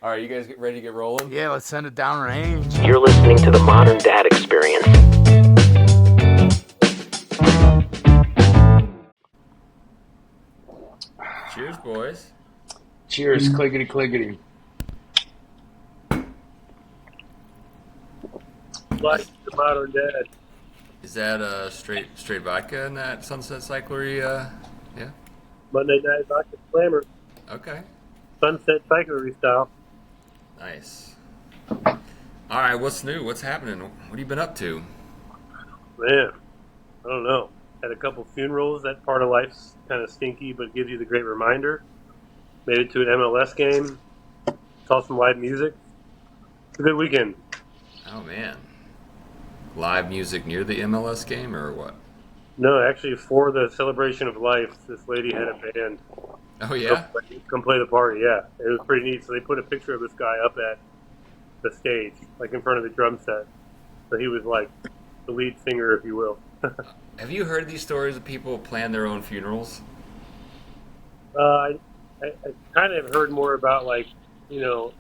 All right, you guys get ready to get rolling? Yeah, let's send it down range. You're listening to the Modern Dad Experience. Cheers, boys. Cheers, clickety clickety. Like the Modern Dad. Is that straight vodka in that Sunset Cyclery? Yeah. Monday Night Vodka Slammer. Okay. Sunset Cyclery style. Nice. All right, what's new? What's happening? What have you been up to? Man, I don't know. Had a couple funerals. That part of life's kind of stinky, but gives you the great reminder. Made it to an MLS game. Saw some live music. It's a good weekend. Oh man. Live music near the MLS game or what? No, actually, for the celebration of life, this lady had a band. Oh yeah. Come play the party. Yeah, it was pretty neat. So they put a picture of this guy up at the stage, like in front of the drum set. So he was like the lead singer, if you will. Have you heard these stories of people plan their own funerals? I kind of heard more about like, funerals.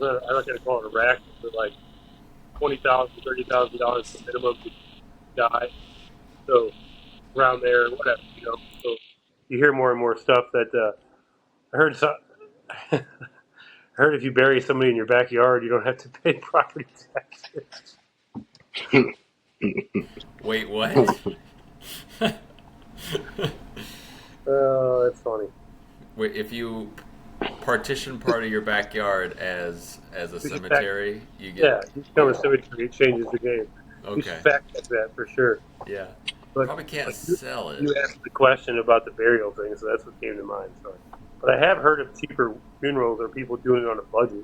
I'm not going to call it a rack, but like $20,000, $30,000 for minimum to die. So around there, whatever, So you hear more and more stuff that I heard. I heard if you bury somebody in your backyard, you don't have to pay property taxes. Wait, what? Oh, that's funny. Wait, if you partition part of your backyard as a cemetery, you get. Yeah, you become a cemetery. It changes the game. You Okay. should fact check that for sure. Yeah. But Probably can't sell it. you asked the question about the burial thing, so that's what came to mind. Sorry. But I have heard of cheaper funerals or people doing it on a budget.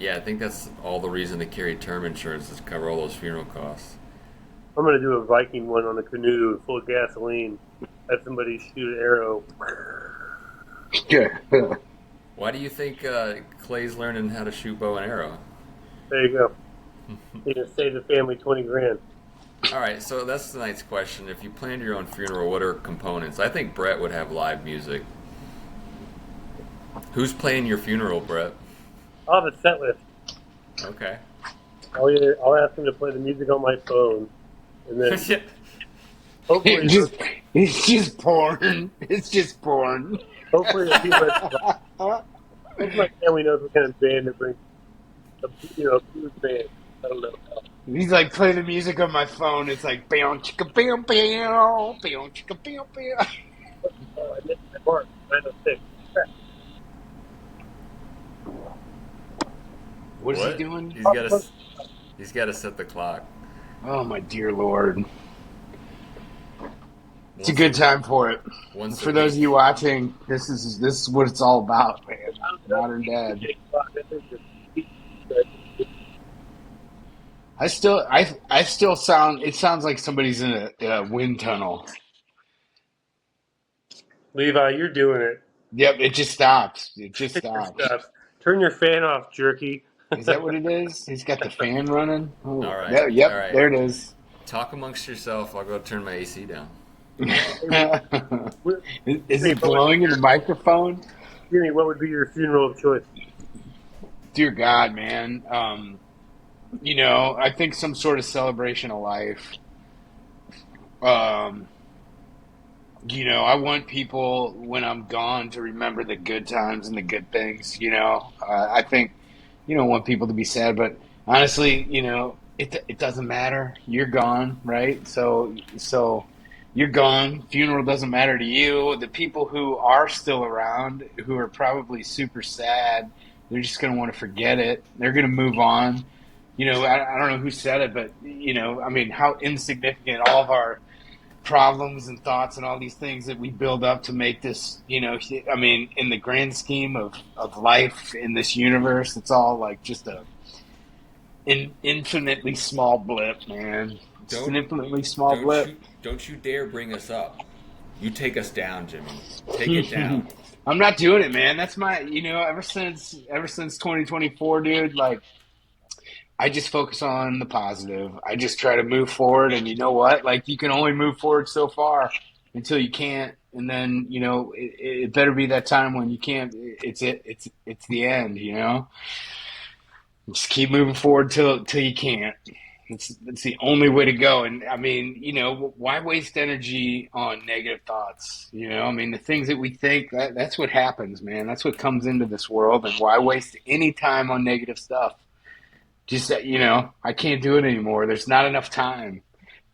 Yeah, I think that's all the reason to carry term insurance is to cover all those funeral costs. I'm going to do a Viking one on a canoe full of gasoline. Have somebody shoot an arrow. Why do you think Clay's learning how to shoot bow and arrow? There you go. You can save the family $20,000. All right, so that's tonight's question. If you planned your own funeral, what are components? I think Brett would have live music. Who's playing your funeral, Brett? I'll have a set list. Okay. I'll ask him to play the music on my phone, and then hopefully, It's just porn. It's just porn. hopefully the people hopefully my family knows what kind of band to bring. A blues band. I don't know. He's like, play the music on my phone. It's like, bam, chicka, bam, bam, bam, chicka, bam, bam. I missed my mark. 906. What is he doing? He's got to set the clock. Oh my dear Lord! It's a good time for it. For those of you watching, this is what it's all about, man. Modern Dad. I still sound. It sounds like somebody's in a wind tunnel. Levi, you're doing it. Yep, it just stopped. It just stopped. Turn your fan off, jerky. Is that what it is? He's got the fan running. Oh, All right. There, yep, All right. there it is. Talk amongst yourself. I'll go turn my AC down. Is it blowing in the microphone? Jimmy, what would be your funeral of choice? Dear God, man. I think some sort of celebration of life. I want people when I'm gone to remember the good times and the good things. I think, want people to be sad, but honestly, it doesn't matter. You're gone, right? So you're gone. Funeral doesn't matter to you. The people who are still around, who are probably super sad, they're just going to want to forget it. They're going to move on. I don't know who said it, but, how insignificant all of our problems and thoughts and all these things that we build up to make this, in the grand scheme of life in this universe, it's all like just an infinitely small blip, man. Just an infinitely small blip. Don't you dare bring us up. You take us down, Jimmy. Take it down. I'm not doing it, man. That's my, ever since 2024, dude, like, I just focus on the positive. I just try to move forward, and you know what? Like, you can only move forward so far until you can't, and then it better be that time when you can't. It's the end. Just keep moving forward till you can't. It's the only way to go. And I mean, why waste energy on negative thoughts? I mean, the things that we think, that's what happens, man. That's what comes into this world. And why waste any time on negative stuff? Just that, I can't do it anymore. There's not enough time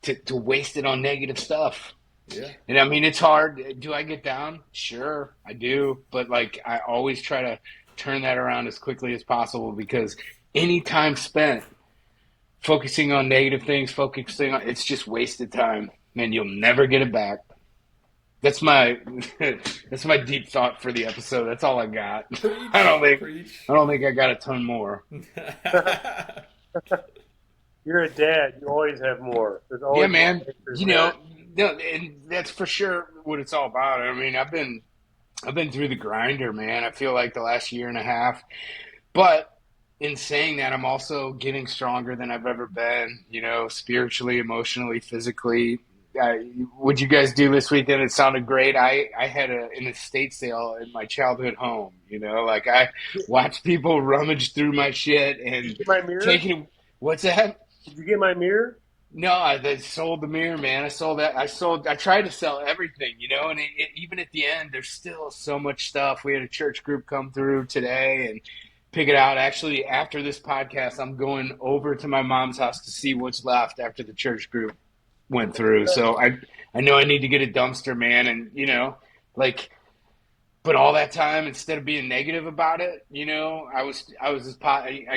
to waste it on negative stuff. Yeah. And I mean, it's hard. Do I get down? Sure, I do. But like, I always try to turn that around as quickly as possible, because any time spent focusing on negative things, it's just wasted time, and you'll never get it back. That's my that's my deep thought for the episode. That's all I got. I don't think I got a ton more. You're a dad. You always have more. There's always Yeah, man. more. And that's for sure what it's all about. I mean, I've been through the grinder, man. I feel like the last year and a half, but in saying that, I'm also getting stronger than I've ever been, spiritually, emotionally, physically. What'd you guys do this weekend? It sounded great. I had an estate sale in my childhood home, like I watched people rummage through my shit and Did you get my mirror? taking, what's that? Did you get my mirror? No, I sold the mirror, man. I tried to sell everything, and even at the end, there's still so much stuff. We had a church group come through today and pick it out. Actually, after this podcast, I'm going over to my mom's house to see what's left after the church group went through. So I know I need to get a dumpster, man. And, but all that time, instead of being negative about it, I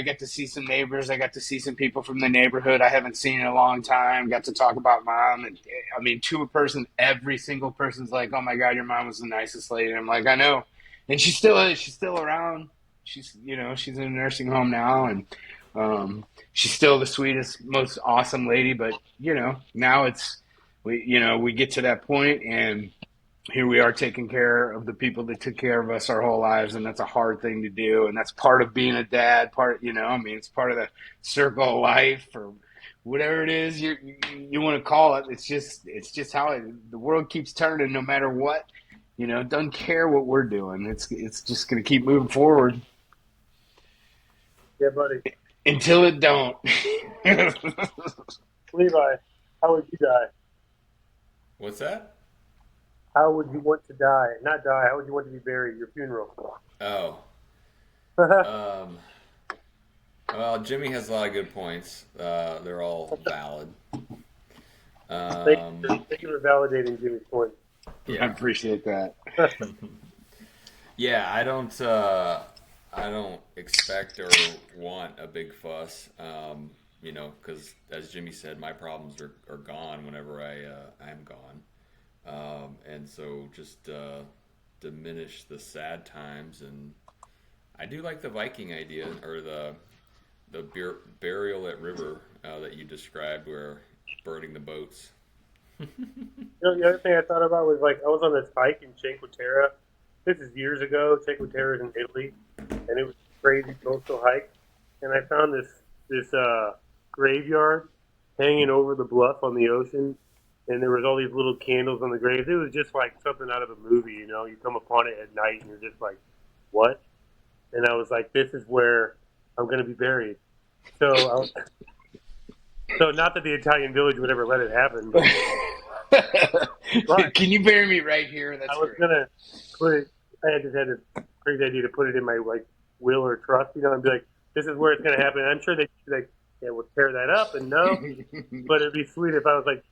got to see some neighbors. I got to see some people from the neighborhood I haven't seen in a long time. Got to talk about mom. And I mean, to a person, every single person's like, "Oh my God, your mom was the nicest lady." And I'm like, I know. And she still is. She's still around. She's in a nursing home now, and she's still the sweetest, most awesome lady. But now we get to that point, and here we are taking care of the people that took care of us our whole lives, and that's a hard thing to do, and that's part of being a dad. It's part of the circle of life, or whatever it is you want to call it. It's just how the world keeps turning, no matter what. Doesn't care what we're doing. It's just going to keep moving forward. Yeah, buddy. Until it don't. Levi, how would you die? What's that? How would you want to die? Not die. How would you want to be buried? Your funeral. Oh. Well, Jimmy has a lot of good points. They're all valid. Thank you for validating Jimmy's point. Yeah. I appreciate that. Yeah, I don't expect or want a big fuss, because as Jimmy said, my problems are gone whenever I am gone, and so just diminish the sad times. And I do like the Viking idea, or the burial at river that you described, where burning the boats. The other thing I thought about was, like, I was on this hike in Cinque Terre. This is years ago. Cinque Terre is in Italy, and it was a crazy coastal hike. And I found this graveyard hanging over the bluff on the ocean, and there was all these little candles on the graves. It was just like something out of a movie, You come upon it at night, and you're just like, what? And I was like, this is where I'm going to be buried. So not that the Italian village would ever let it happen, but Can you bury me right here? That's I was going to put it, I just had a crazy idea to put it in my, will or trust, and be like, this is where it's going to happen. And I'm sure they'd be like, yeah, we'll tear that up, and no. But it'd be sweet if I was like,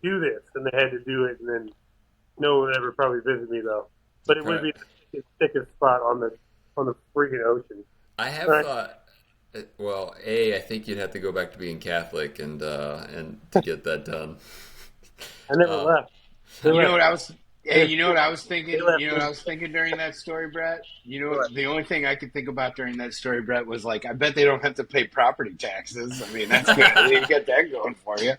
do this, and they had to do it, and then no one would ever probably visit me, though. But it would be the thickest spot on the freaking ocean. I have thought. Well, I think you'd have to go back to being Catholic and to get that done. I never left. You know what I was thinking? You know what I was thinking during that story, Brett? The only thing I could think about during that story, Brett, was like, I bet they don't have to pay property taxes. I mean, that's good. You got that going for you.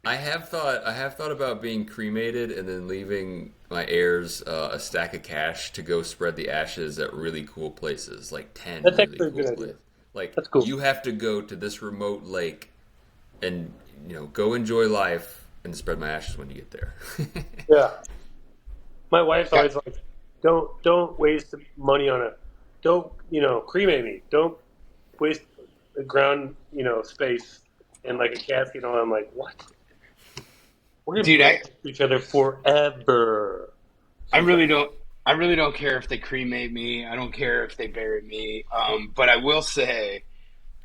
I have thought about being cremated and then leaving my heirs a stack of cash to go spread the ashes at really cool places, like 10 That's really actually a cool good places. Like, that's cool. You have to go to this remote lake and go enjoy life and spread my ashes when you get there. Yeah. My wife's always like, don't waste money on don't, cremate me. Don't waste the ground, space and like a casket and all. I'm like, what? We're gonna Dude, be with each other forever. I really don't. I really don't care if they cremate me. I don't care if they bury me. But I will say,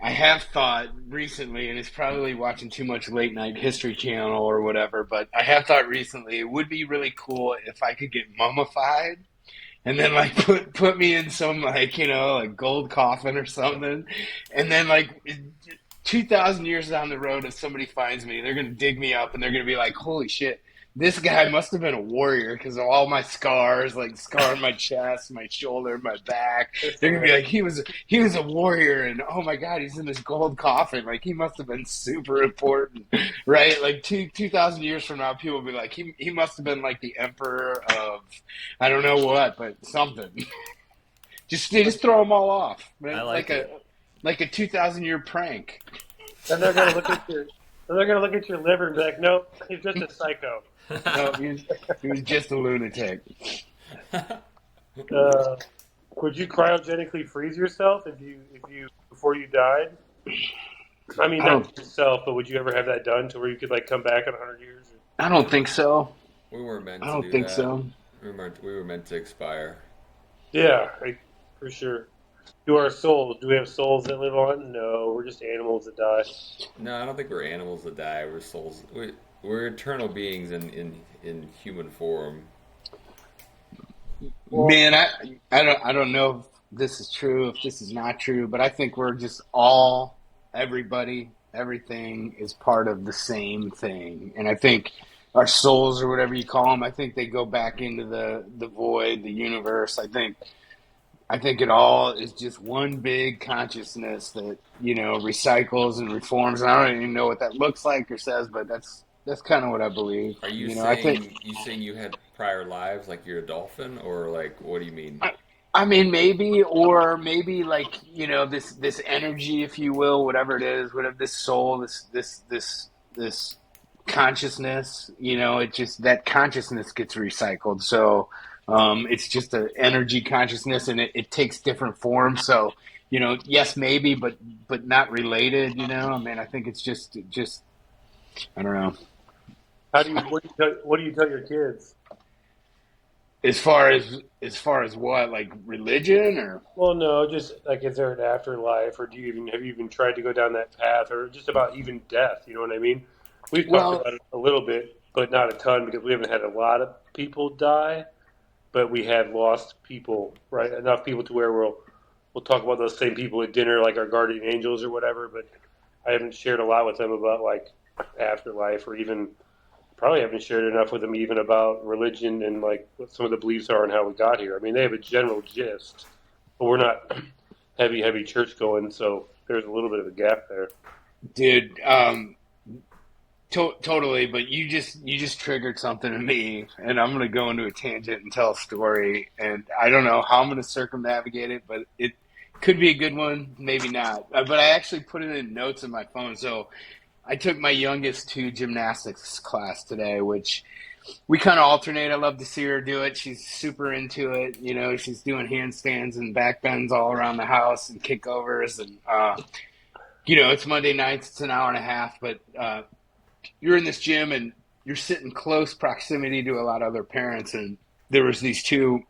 I have thought recently, and it's probably watching too much late night History Channel or whatever. But I have thought recently it would be really cool if I could get mummified and then like put me in some like like gold coffin or something, and then like 2,000 years down the road, if somebody finds me, they're gonna dig me up and they're gonna be like, "Holy shit, this guy must have been a warrior because of all my scars, like scar on my chest, my shoulder, my back." They're gonna be like, "He was a warrior, and oh my god, he's in this gold coffin. Like he must have been super important, right?" Like 2,000 years from now, people will be like, "He must have been like the emperor of I don't know what, but something." Just throw them all off, right? I like it. Like a 2,000-year prank. And they're gonna look at your liver and be like, "Nope, he's just a psycho." No, he was just a lunatic. Would you cryogenically freeze yourself if you before you died? I mean, not yourself, but would you ever have that done to where you could like come back in 100 years? I don't think so. We weren't meant to I don't do think that. so. We were meant to expire. Yeah, for sure. Do our souls? Do we have souls that live on? No, we're just animals that die. No, I don't think we're animals that die. We're souls. We're eternal beings in human form. Man, I don't know if this is true, if this is not true, but I think we're just all, everybody, everything is part of the same thing. And I think our souls, or whatever you call them, I think they go back into the void, the universe. I think it all is just one big consciousness that, recycles and reforms. And I don't even know what that looks like or says, but that's kind of what I believe. Are you saying I think you had prior lives, like you're a dolphin, or like what do you mean? I mean, maybe, or maybe like, this energy, if you will, whatever it is, whatever this soul, this consciousness, it just, that consciousness gets recycled. So, it's just an energy consciousness, and it takes different forms. So, yes, maybe, but not related. I mean, I think it's just I don't know. What do you tell your kids? As far as what, like religion or? Well, no, just like is there an afterlife, or have you even tried to go down that path, or just about even death? You know what I mean? We've talked about it a little bit, but not a ton because we haven't had a lot of people die, but we had lost people, right? Enough people to where we'll talk about those same people at dinner, like our guardian angels or whatever. But I haven't shared a lot with them about like afterlife, or even probably haven't shared enough with them even about religion and like what some of the beliefs are and how we got here. I mean, they have a general gist, but we're not heavy church going, so there's a little bit of a gap there. Dude, totally. But you just triggered something in me, and I'm gonna go into a tangent and tell a story, and I don't know how I'm gonna circumnavigate it, but it could be a good one, maybe not. But I actually put it in notes in my phone, so. I took my youngest to gymnastics class today, which we kind of alternate. I love to see her do it. She's super into it. She's doing handstands and back bends all around the house and kickovers. And, it's Monday nights. It's an hour and a half. But you're in this gym and you're sitting close proximity to a lot of other parents. And there was these two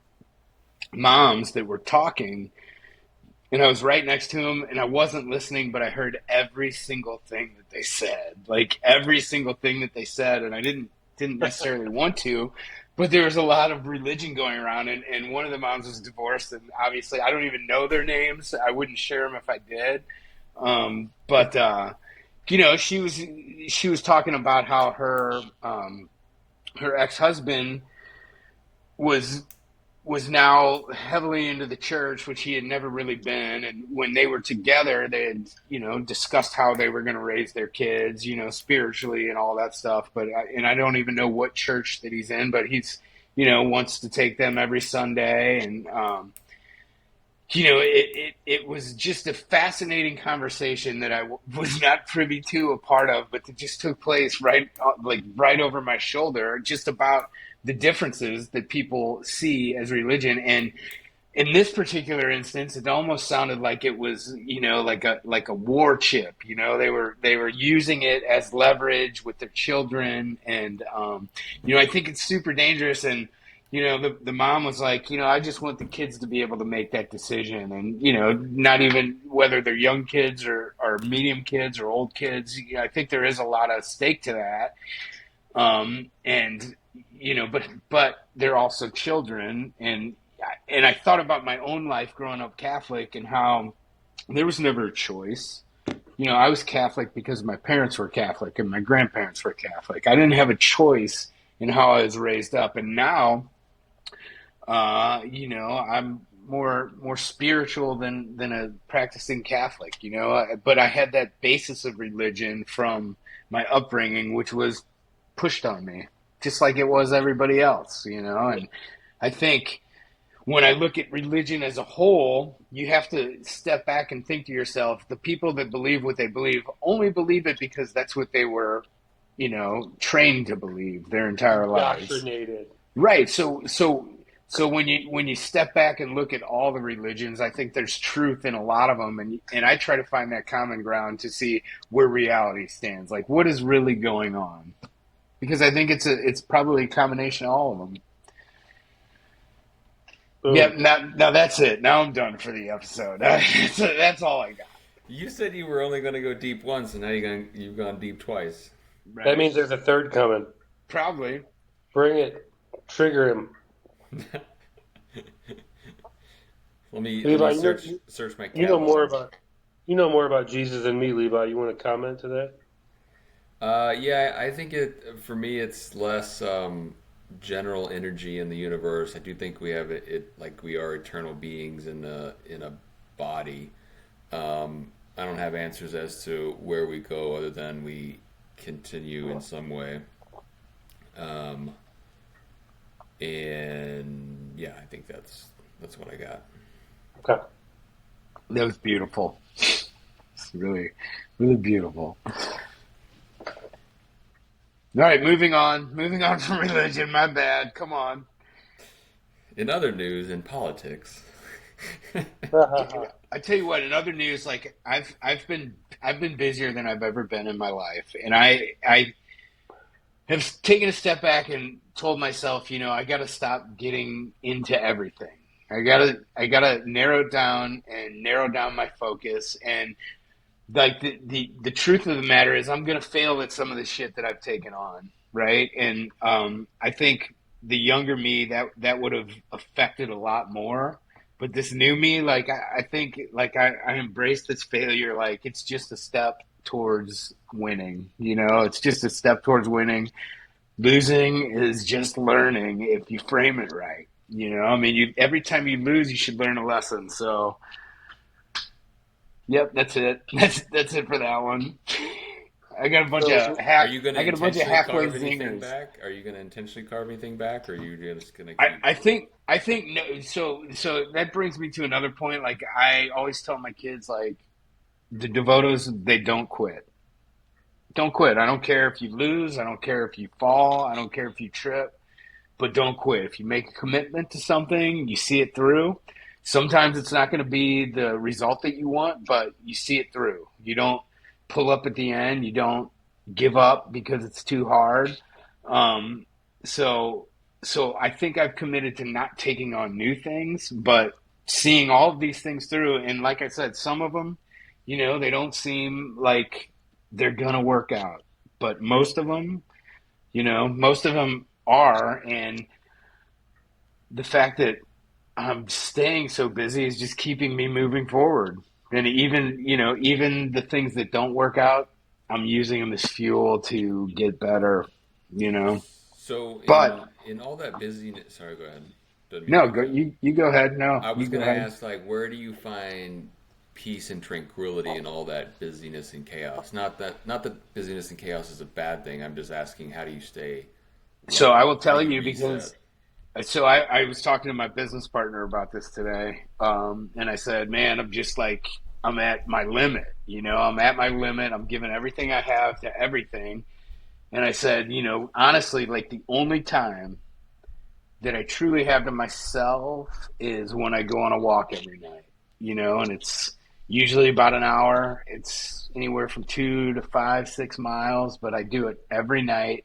moms that were talking. And I was right next to him, and I wasn't listening, but I heard every single thing that they said, like every single thing that they said. And I didn't necessarily want to, but there was a lot of religion going around. And one of the moms was divorced, and obviously I don't even know their names. I wouldn't share them if I did. But she was talking about how her ex-husband was now heavily into the church, which he had never really been. And when they were together, they had, discussed how they were going to raise their kids, spiritually and all that stuff. But I don't even know what church that he's in, but he's, wants to take them every Sunday. And, it was just a fascinating conversation that was not privy to a part of, but that just took place right over my shoulder, just about the differences that people see as religion. And in this particular instance, it almost sounded like it was, like a war chip. They were using it as leverage with their children, and I think it's super dangerous. And the mom was like, I just want the kids to be able to make that decision, and not even whether they're young kids or medium kids or old kids. I think there is a lot of stake to that, and but they're also children, and I thought about my own life growing up Catholic and how there was never a choice. I was Catholic because my parents were Catholic and my grandparents were Catholic. I didn't have a choice in how I was raised up, and now I'm more spiritual than a practicing Catholic, but I had that basis of religion from my upbringing, which was pushed on me, just like it was everybody else, and I think when I look at religion as a whole, you have to step back and think to yourself, the people that believe what they believe only believe it because that's what they were, trained to believe their entire lives. Indoctrinated. Right. So when you step back and look at all the religions, I think there's truth in a lot of them, and I try to find that common ground to see where reality stands, like what is really going on, because I think it's probably a combination of all of them. Boom. Yeah. Now that's it. Now I'm done for the episode. That's all I got. You said you were only going to go deep once, and now you've gone deep twice. Right? That means there's a third coming. Probably. Bring it. Trigger him. Let me Levi, search my catalog. You know more about Jesus than me, Levi. You want to comment to that? Yeah, I think for me it's less general energy in the universe. I do think we have it like we are eternal beings in a body. I don't have answers as to where we go other than we continue in some way. And yeah, I think that's what I got. Okay. That was beautiful. It's really, really beautiful. All right, moving on from religion. My bad. Come on. In other news, in politics. I tell you what. In other news, like I've been busier than I've ever been in my life, and I have taken a step back and told myself, I got to stop getting into everything. I gotta narrow down my focus, and like the truth of the matter is I'm gonna fail at some of the shit that I've taken on, right? And I think the younger me that would have affected a lot more, but this new me, like I think like I embrace this failure like it's just a step towards winning. It's just a step towards winning. Losing is just learning if you frame it right. I mean, every time you lose, you should learn a lesson. So, yep, that's it. That's it for that one. I got a bunch of Are you going to intentionally halfway carve anything zingers back? Are you going to intentionally carve anything back, or are you just going to keep... I think no. So that brings me to another point. Like I always tell my kids, like the devotos, they don't quit. Don't quit. I don't care if you lose. I don't care if you fall. I don't care if you trip. But don't quit. If you make a commitment to something, you see it through. Sometimes it's not going to be the result that you want, but you see it through. You don't pull up at the end. You don't give up because it's too hard. So I think I've committed to not taking on new things, but seeing all of these things through. And like I said, some of them, they don't seem like they're going to work out. But most of them are, and the fact that I'm staying so busy is just keeping me moving forward. And even the things that don't work out, I'm using them as fuel to get better. So, but in all that busyness, sorry, go ahead. No, go. You go ahead. No, I was going to ask, like, where do you find peace and tranquility in all that busyness and chaos? Not that busyness and chaos is a bad thing. I'm just asking, how do you stay? So I will tell you, because So I was talking to my business partner about this today, and I said, "Man, I'm just like I'm at my limit. I'm at my limit. I'm giving everything I have to everything." And I said, honestly, like the only time that I truly have to myself is when I go on a walk every night. And it's usually about an hour. It's anywhere from 2 to 5, 6 miles, but I do it every night.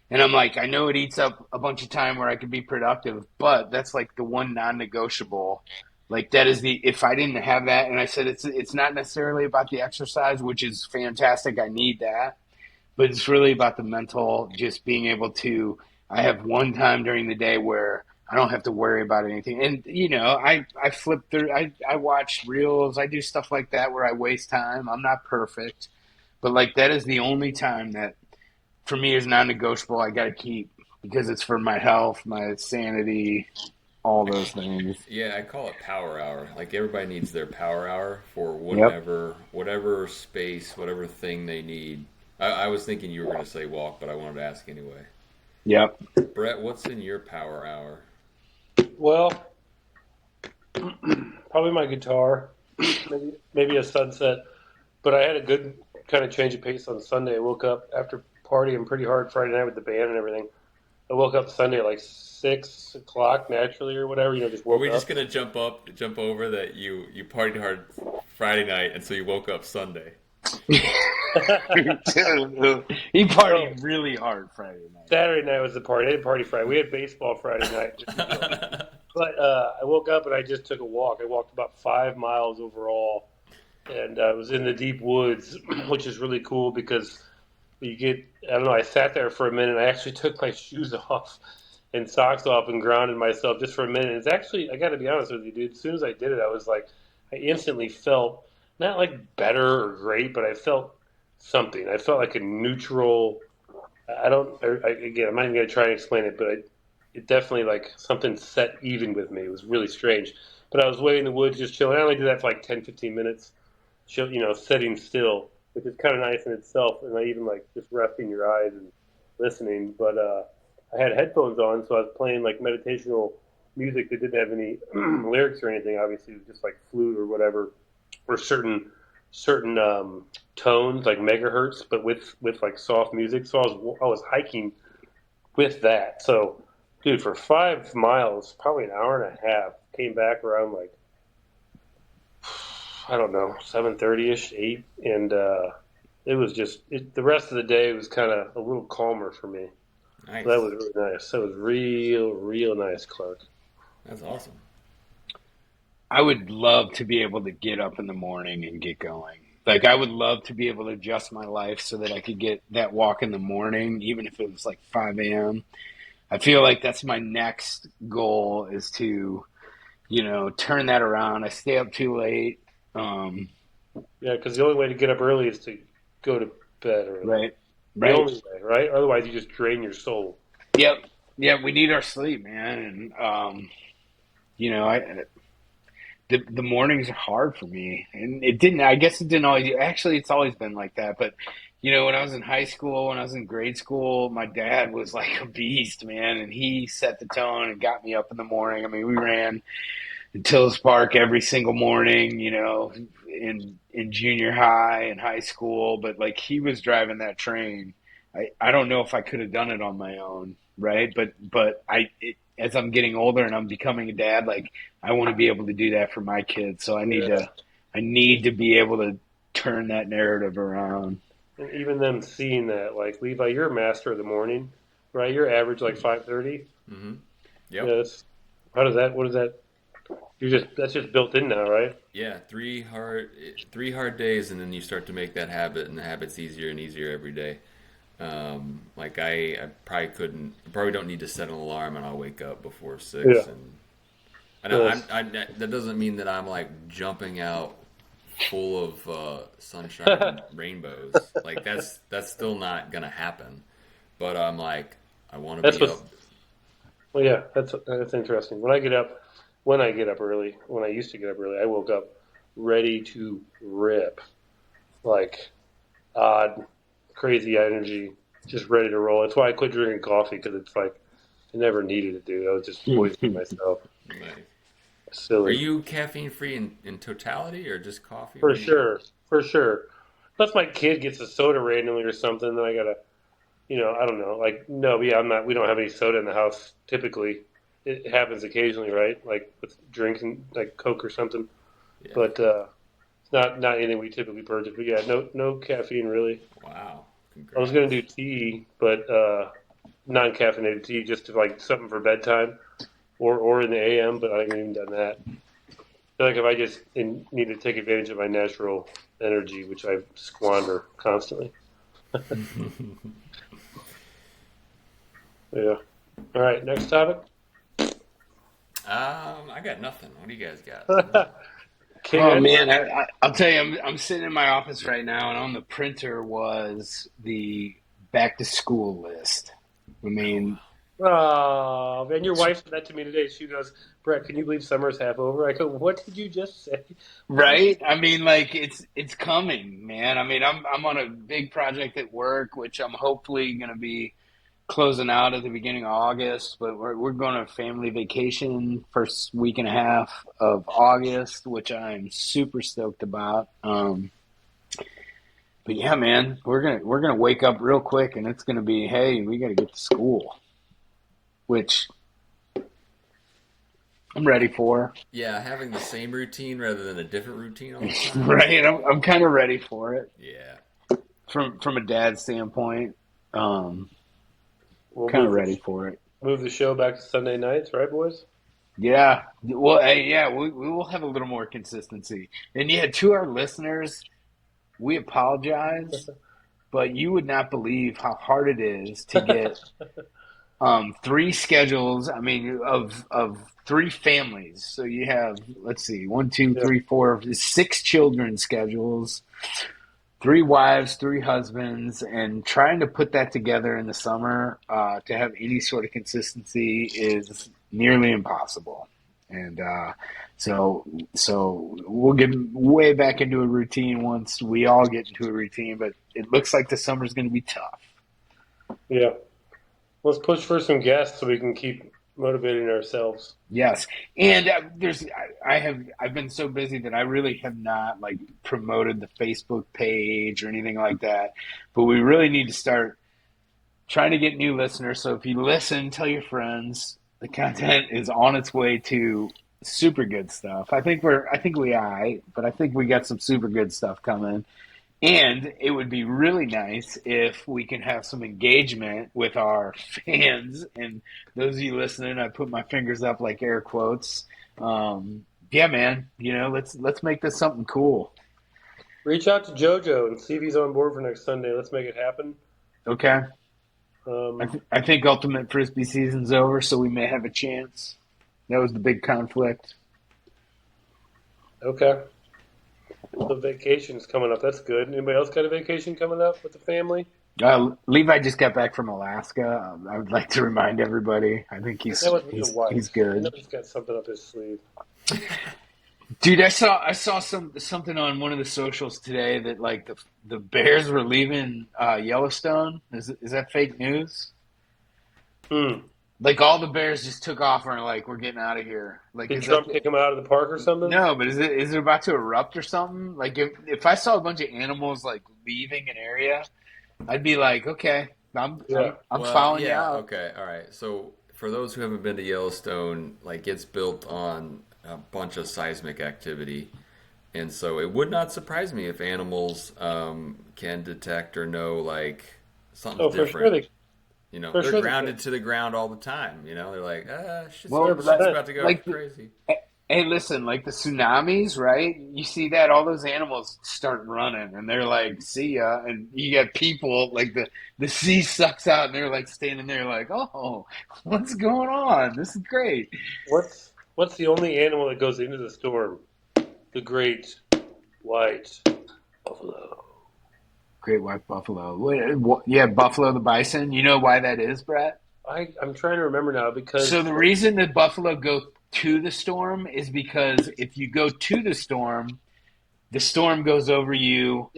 And I'm like, I know it eats up a bunch of time where I could be productive, but that's like the one non-negotiable. Like that is if I didn't have that, and I said it's not necessarily about the exercise, which is fantastic. I need that, but it's really about the mental, just being able to. I have one time during the day where I don't have to worry about anything, and I flip through. I watch reels. I do stuff like that where I waste time. I'm not perfect, but like that is the only time that for me is non-negotiable. I got to keep because it's for my health, my sanity, all those things. Yeah, I call it power hour. Like everybody needs their power hour for Yep. whatever space, whatever thing they need. I was thinking you were going to say walk, but I wanted to ask anyway. Yep. Brett, what's in your power hour? Well, probably my guitar, maybe a sunset. But I had a good kind of change of pace on Sunday. I woke up after partying pretty hard Friday night with the band and everything. I woke up Sunday at like 6 o'clock naturally or whatever. Just Are woke we up. just going to jump over that you partied hard Friday night and so you woke up Sunday? He partied really hard Friday night. Saturday night was the party. I didn't party Friday. We had baseball Friday night. But I woke up and I just took a walk. I walked about 5 miles overall, and I was in the deep woods, which is really cool because you get. I don't know. I sat there for a minute. I actually took my shoes off and socks off and grounded myself just for a minute. It's actually. I got to be honest with you, dude. As soon as I did it, I was like, I instantly felt not like better or great, but I felt something. I felt like a neutral. I don't. Again, I'm not even gonna try and explain it, but it definitely like something set even with me. It was really strange. But I was way in the woods just chilling. I only did that for like 10, 15 minutes, chill, sitting still, which is kind of nice in itself. And I even like just resting your eyes and listening. But I had headphones on, so I was playing like meditational music that didn't have any lyrics or anything. Obviously, it was just like flute or whatever, or certain tones like megahertz, but with like soft music. So I was hiking with that. So, dude, for 5 miles, probably an hour and a half, came back around like I don't know 7:30 ish, 8, and it was just the rest of the day was kind of a little calmer for me. Nice. So that was really nice. That was real nice, Clark. That's awesome. I would love to be able to get up in the morning and get going. Like I would love to be able to adjust my life so that I could get that walk in the morning, even if it was like 5 a.m. I feel like that's my next goal is to, turn that around. I stay up too late. Yeah, because the only way to get up early is to go to bed early. Right. The Right. only way, right? Otherwise, you just drain your soul. Yep. Yeah, we need our sleep, man. And I the mornings are hard for me, and it didn't. I guess it didn't always. Actually, it's always been like that. But when I was in high school, when I was in grade school, my dad was like a beast, man, and he set the tone and got me up in the morning. I mean, we ran Tillis Park every single morning, in junior high and high school. But like he was driving that train. I don't know if I could have done it on my own, right? But as I'm getting older and I'm becoming a dad, like I want to be able to do that for my kids. So I need to be able to turn that narrative around. And even them seeing that, like Levi, you're a master of the morning, right? You're average like 5:30. Mm-hmm. Yep. Yeah. What is that? That's just built in now, right? Yeah, three hard days, and then you start to make that habit, and the habit's easier and easier every day. Like I probably don't need to set an alarm, and I'll wake up before 6. Yeah. And I know that doesn't mean that I'm like jumping out full of sunshine and rainbows. Like that's still not gonna happen. But I'm like, I want to be up. Well, yeah, that's interesting. When I get up early, when I used to get up early, I woke up ready to rip, like odd, crazy energy, just ready to roll. That's why I quit drinking coffee because it's like I never needed it, dude. I was just poisoning myself. Nice. Are Silly. you caffeine free in totality or just coffee? For sure. For sure. Unless my kid gets a soda randomly or something, then I gotta, I don't know. Like, no, yeah, I'm not. We don't have any soda in the house typically. It happens occasionally, right? Like with drinking, like Coke or something. Yeah. But it's not anything we typically purchase. But yeah, no caffeine really. Wow. I was gonna do tea, but non-caffeinated tea, just to like something for bedtime, or in the AM. But I haven't even done that. I feel like if I just need to take advantage of my natural energy, which I squander constantly. Yeah. All right. Next topic. I got nothing. What do you guys got? Oh man, I'll tell you, I'm sitting in my office right now, and on the printer was the back to school list. I mean, oh man, your wife said that to me today. She goes, "Brett, can you believe summer's half over?" I go, "What did you just say?" right? I mean, like it's coming, man. I mean, I'm on a big project at work, which I'm hopefully going to be closing out at the beginning of August, but we're going on a family vacation first week and a half of August, which I'm super stoked about. But yeah, man, we're gonna wake up real quick, and it's gonna be, hey, we got to get to school, which I'm ready for. Yeah, having the same routine rather than a different routine all the time. Right, I'm kind of ready for it. Yeah. From a dad standpoint, We'll kind of ready for it. Move the show back to Sunday nights, right, boys? Yeah. Well, hey, yeah, we will have a little more consistency. And yeah, to our listeners, we apologize, but you would not believe how hard it is to get 3 schedules. I mean, of 3 families. So you have, let's see, 1, 2, 3, 4, 6 children schedules. 3 wives, 3 husbands, and trying to put that together in the summer to have any sort of consistency is nearly impossible. And so we'll get way back into a routine once we all get into a routine, but it looks like the summer's going to be tough. Yeah. Let's push for some guests so we can keep motivating ourselves. Yes, and I've been so busy that I really have not like promoted the Facebook page or anything like that. But we really need to start trying to get new listeners. So if you listen, tell your friends. The content is on its way to super good stuff. I think we got some super good stuff coming. And it would be really nice if we can have some engagement with our fans and those of you listening. I put my fingers up like air quotes. Yeah, man. Let's make this something cool. Reach out to JoJo and see if he's on board for next Sunday. Let's make it happen. Okay. I think Ultimate Frisbee season's over, so we may have a chance. That was the big conflict. Okay. The vacation's coming up. That's good. Anybody else got a vacation coming up with the family? Levi just got back from Alaska. I would like to remind everybody. I think he's good. I know he's got something up his sleeve. Dude, I saw something on one of the socials today that like the bears were leaving Yellowstone. Is that fake news? Like all the bears just took off and are like, we're getting out of here. Like, did Trump kick them out of the park or something? No, but is it about to erupt or something? Like if I saw a bunch of animals like leaving an area, I'd be like, okay, I'm following you out. Okay, all right. So for those who haven't been to Yellowstone, like it's built on a bunch of seismic activity, and so it would not surprise me if animals can detect or know like something's different. Sure they're grounded to the ground all the time. They're like, shit's that's about to go like crazy. Hey, listen, like the tsunamis, right? You see that all those animals start running, and they're like, "See ya!" And you got people like the sea sucks out, and they're like standing there, like, "Oh, what's going on? This is great." What's the only animal that goes into the storm? The great white buffalo. Great white buffalo. Yeah, buffalo the bison. You know why that is, Brett? I'm trying to remember now because... So the reason that buffalo go to the storm is because if you go to the storm goes over you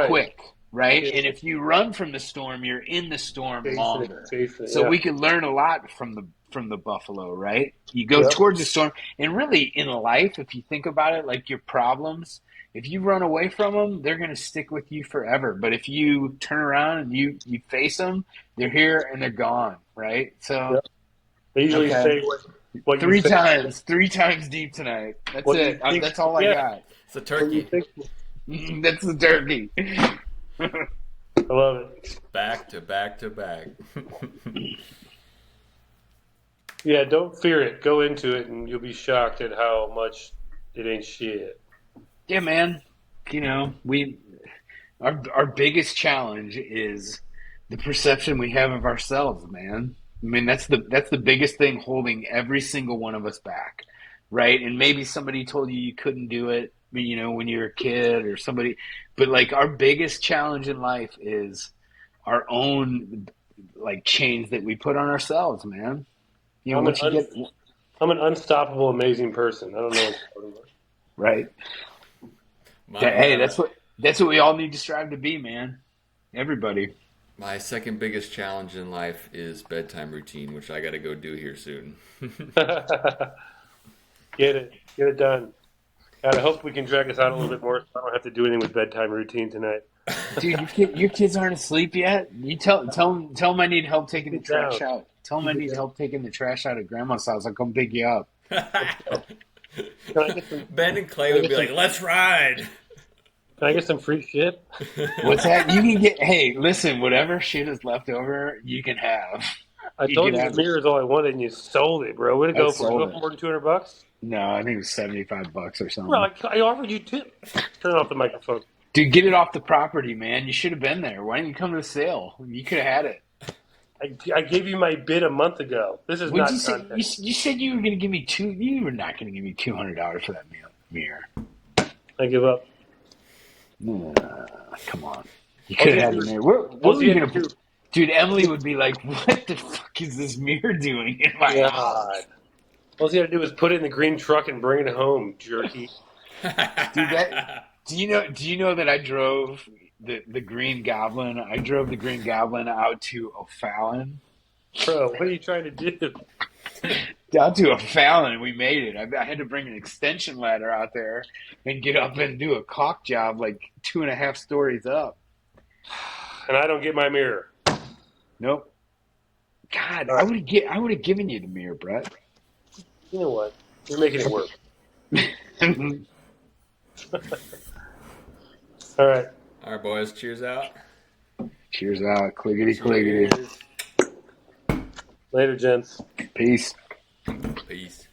quick, right? Yeah. And if you run from the storm, you're in the storm longer. So we could learn a lot from from the buffalo, right? You go Yep. towards the storm. And really, in life, if you think about it, like your problems, if you run away from them, they're going to stick with you forever. But if you turn around and you face them, they're here and they're gone, right? So, Yep. They usually okay. say what you Three think. times deep tonight. That's What it. you think, That's all I yeah. got. It's a What you turkey. think. That's the turkey. I love it. Back to back to back. Yeah, don't fear it. Go into it, and you'll be shocked at how much it ain't shit. Yeah, man. You know, our biggest challenge is the perception we have of ourselves, man. I mean, that's the biggest thing holding every single one of us back, right? And maybe somebody told you couldn't do it, you know, when you were a kid or somebody, but like our biggest challenge in life is our own like chains that we put on ourselves, man. You know, I'm an once you get I'm an unstoppable, amazing person. I don't know what you're talking about. right, My hey, that's what we all need to strive to be, man. Everybody. my second biggest challenge in life is bedtime routine, which I got to go do here soon. Get it done. God, I hope we can drag this out a little bit more so I don't have to do anything with bedtime routine tonight. Dude, your kids aren't asleep yet. You tell them I need help taking the Keep it down. trash out. Tell them I need help taking the trash out of Grandma's house. I'll come pick you up. Can I get some, Ben and Clay would be like, "Let's ride." can I get some free shit? What's that? You can get. Hey, listen. Whatever shit is left over, you can have. I You told can you have the mirror is all I wanted, and you sold it, bro. Way to I go for it. sold Go it. for more than $200. No, I think it was $75 or something. Well, I offered you two. Turn off the microphone. Dude, get it off the property, man. You should have been there. Why didn't you come to the sale? You could have had it. I gave you my bid a month ago. This is What'd not you say? content. You said you were going to give me two. You were not going to give me $200 for that mirror. I give up. Come on. You could have had the mirror. What All were you you had to going to? do- Dude, Emily would be like, "What the fuck is this mirror doing in my house?" God. All you had to do was put it in the green truck and bring it home, jerky. Dude, do you know that I drove the Green Goblin? I drove the Green Goblin out to O'Fallon. Bro, what are you trying to do? Down to O'Fallon, we made it. I had to bring an extension ladder out there and get up and do a caulk job like 2.5 stories up. And I don't get my mirror. Nope. God, All right. I would have given you the mirror, Brett. You know what? You're making it work. All right. All right, boys. Cheers out. Cheers out. Cliggity, cliggity. Cheers. Later, gents. Peace. Peace.